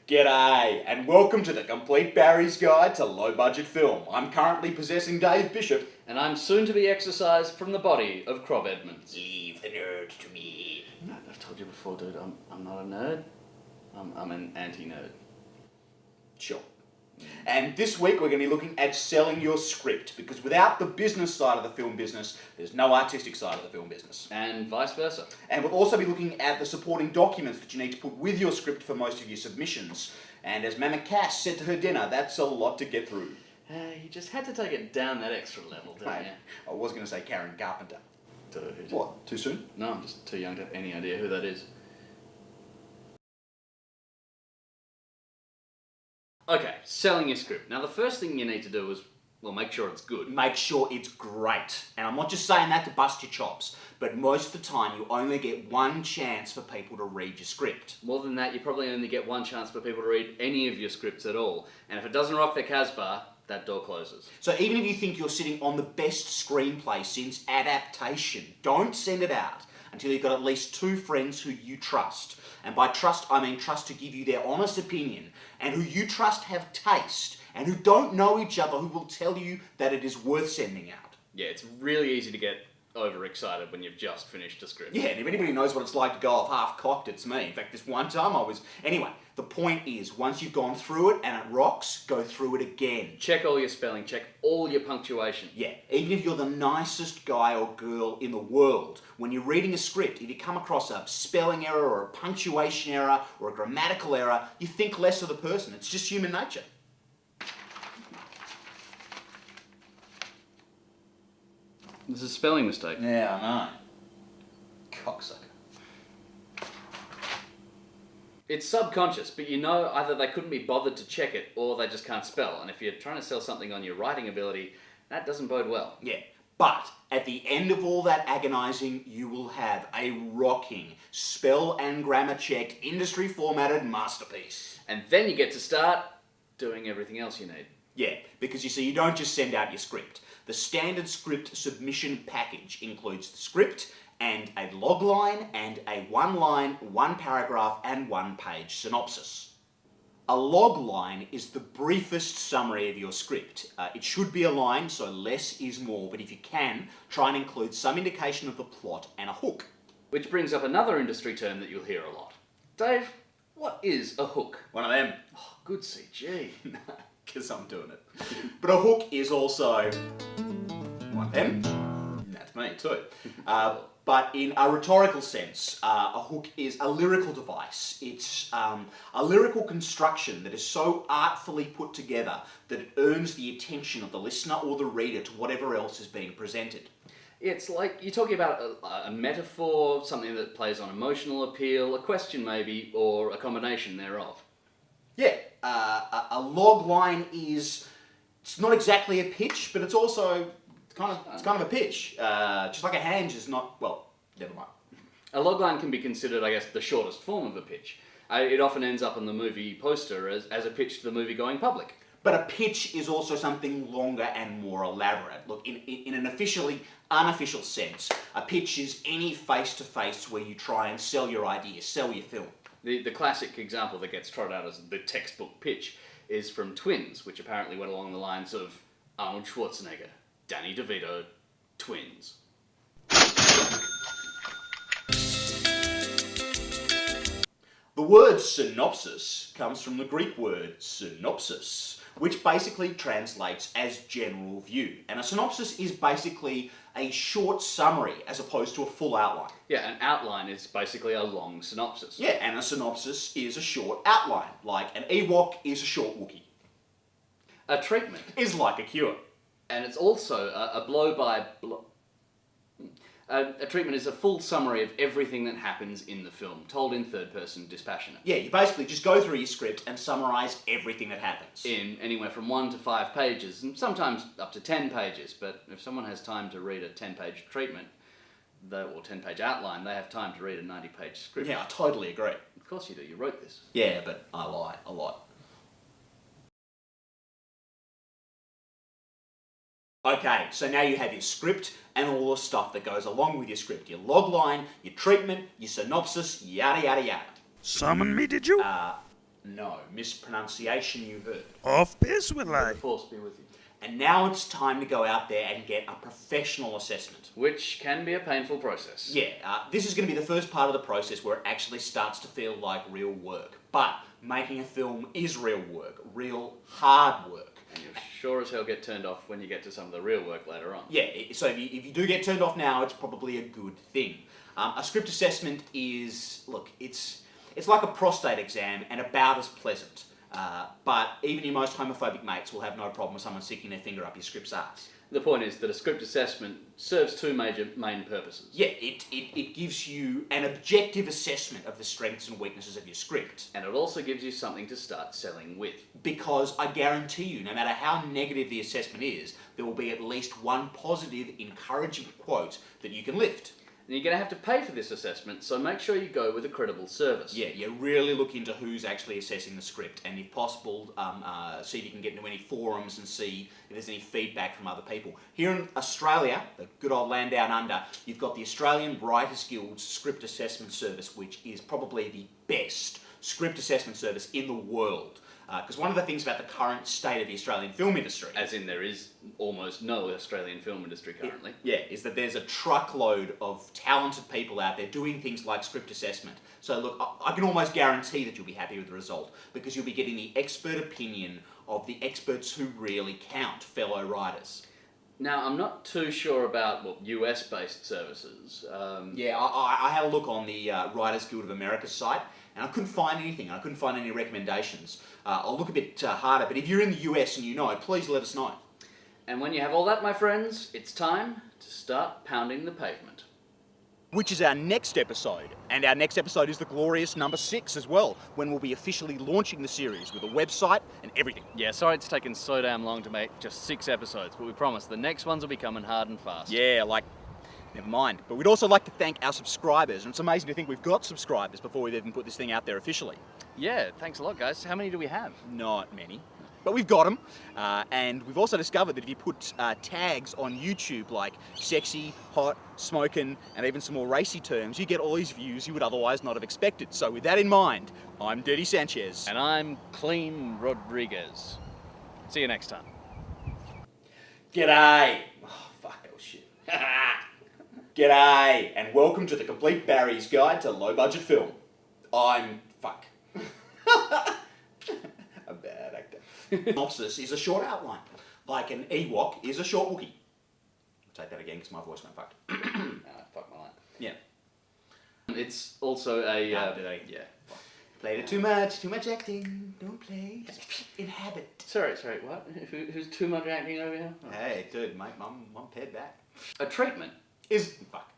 G'day, and welcome to the Complete Barry's Guide to Low Budget Film. I'm currently possessing Dave Bishop. And I'm soon to be exorcised from the body of Crob Edmonds. Leave the nerd to me. I've told you before, dude, I'm not a nerd. I'm an anti-nerd. Sure. And this week we're going to be looking at selling your script, because without the business side of the film business, there's no artistic side of the film business. And vice versa. And we'll also be looking at the supporting documents that you need to put with your script for most of your submissions. And as Mama Cass said to her dinner, that's a lot to get through. You just had to take it down that extra level, didn't you? I was going to say Karen Carpenter. Dude. What, too soon? No, I'm just too young to have any idea who that is. Okay, selling your script. Now the first thing you need to do is, well, make sure it's good. Make sure it's great. And I'm not just saying that to bust your chops, but most of the time you only get one chance for people to read your script. More than that, you probably only get one chance for people to read any of your scripts at all. And if it doesn't rock their Casbah, that door closes. So even if you think you're sitting on the best screenplay since adaptation, don't send it out until you've got at least two friends who you trust. And by trust, I mean trust to give you their honest opinion, and who you trust have taste, and who don't know each other, who will tell you that it is worth sending out. Yeah, it's really easy to get overexcited when you've just finished a script. Yeah, and if anybody knows what it's like to go off half-cocked, it's me. In fact, this one time I was... Anyway, the point is, once you've gone through it and it rocks, go through it again. Check all your spelling, check all your punctuation. Yeah, even if you're the nicest guy or girl in the world, when you're reading a script, if you come across a spelling error or a punctuation error or a grammatical error, you think less of the person. It's just human nature. There's a spelling mistake. Yeah, I know. Cocksucker. It's subconscious, but you know either they couldn't be bothered to check it or they just can't spell. And if you're trying to sell something on your writing ability, that doesn't bode well. Yeah, but at the end of all that agonising, you will have a rocking, spell and grammar checked, industry formatted masterpiece. And then you get to start doing everything else you need. Yeah, because you see, you don't just send out your script. The standard script submission package includes the script and a logline and a one-line, one-paragraph and one-page synopsis. A logline is the briefest summary of your script. It should be a line, so less is more, but if you can, try and include some indication of the plot and a hook. Which brings up another industry term that you'll hear a lot. Dave, what is a hook? One of them. Oh, good CG. Because I'm doing it. But a hook is also one of them. That's me too. But in a rhetorical sense, a hook is a lyrical device. It's a lyrical construction that is so artfully put together that it earns the attention of the listener or the reader to whatever else is being presented. It's like you're talking about a metaphor, something that plays on emotional appeal, a question maybe, or a combination thereof. Yeah, a log line is, it's not exactly a pitch, but it's also kind of a pitch. Just like a hange is not, well, never mind. A logline can be considered, I guess, the shortest form of a pitch. It often ends up on the movie poster as a pitch to the movie-going public. But a pitch is also something longer and more elaborate. Look, in an officially unofficial sense, a pitch is any face-to-face where you try and sell your idea, sell your film. The classic example that gets trotted out as the textbook pitch is from Twins, which apparently went along the lines of Arnold Schwarzenegger, Danny DeVito, twins. The word synopsis comes from the Greek word synopsis, which basically translates as general view. And a synopsis is basically a short summary as opposed to a full outline. Yeah, an outline is basically a long synopsis. Yeah, and a synopsis is a short outline, like an Ewok is a short Wookiee. A treatment Is like a cure. And it's also a blow-by-blow... A treatment is a full summary of everything that happens in the film, told in third-person dispassionate. Yeah, you basically just go through your script and summarise everything that happens. In anywhere from 1 to 5 pages, and sometimes up to 10 pages, but if someone has time to read a 10-page treatment, or 10-page outline, they have time to read a 90-page script. Yeah, I totally agree. Of course you do, you wrote this. Yeah, but I lie a lot. Okay, so now you have your script and all the stuff that goes along with your script. Your logline, your treatment, your synopsis, yada yada yada. Summon me, did you? No, mispronunciation you heard. Off piss with The like. force be with you. And now it's time to go out there and get a professional assessment. Which can be a painful process. Yeah, this is going to be the first part of the process where it actually starts to feel like real work. But making a film is real work, real hard work. And you'll sure as hell get turned off when you get to some of the real work later on. Yeah, so if you do get turned off now, it's probably a good thing. A script assessment is, look, it's like a prostate exam and about as pleasant. But even your most homophobic mates will have no problem with someone sticking their finger up your script's ass. The point is that a script assessment serves two main purposes. Yeah, it gives you an objective assessment of the strengths and weaknesses of your script. And it also gives you something to start selling with. Because I guarantee you, no matter how negative the assessment is, there will be at least one positive, encouraging quote that you can lift. And you're going to have to pay for this assessment, so make sure you go with a credible service. Yeah, you really look into who's actually assessing the script, and if possible, see if you can get into any forums and see if there's any feedback from other people. Here in Australia, the good old land down under, you've got the Australian Writers Guild's Script Assessment Service, which is probably the best script assessment service in the world. Because one of the things about the current state of the Australian film industry... As in there is almost no Australian film industry currently. is that there's a truckload of talented people out there doing things like script assessment. So look, I can almost guarantee that you'll be happy with the result, because you'll be getting the expert opinion of the experts who really count, fellow writers. Now, I'm not too sure about, US-based services. I had a look on the Writers Guild of America's site, and I couldn't find anything. I couldn't find any recommendations. I'll look a bit harder, but if you're in the US and you know, please let us know. And when you have all that, my friends, it's time to start pounding the pavement. Which is our next episode. And our next episode is the glorious number 6 as well, when we'll be officially launching the series with a website and everything. Yeah, sorry it's taken so damn long to make just 6 episodes, but we promise the next ones will be coming hard and fast. Yeah, never mind. But we'd also like to thank our subscribers, and it's amazing to think we've got subscribers before we've even put this thing out there officially. Yeah, thanks a lot, guys. How many do we have? Not many. But we've got them, and we've also discovered that if you put tags on YouTube like sexy, hot, smoking, and even some more racy terms, you get all these views you would otherwise not have expected. So with that in mind, I'm Dirty Sanchez. And I'm Clean Rodriguez. See you next time. G'day! Oh, fuck, that was shit. G'day, and welcome to the Complete Barry's Guide to Low Budget Film. I'm... fuck. A bad actor. Synopsis is a short outline, like an Ewok is a short Wookiee. I'll take that again because my voice went fucked. Fuck my line. Yeah. It's also a... yeah. Played it too much acting. Don't play, just inhabit. Sorry, what? Who's too much acting over here? Oh. Hey, dude, mate, mum pared back. A treatment Is... fuck.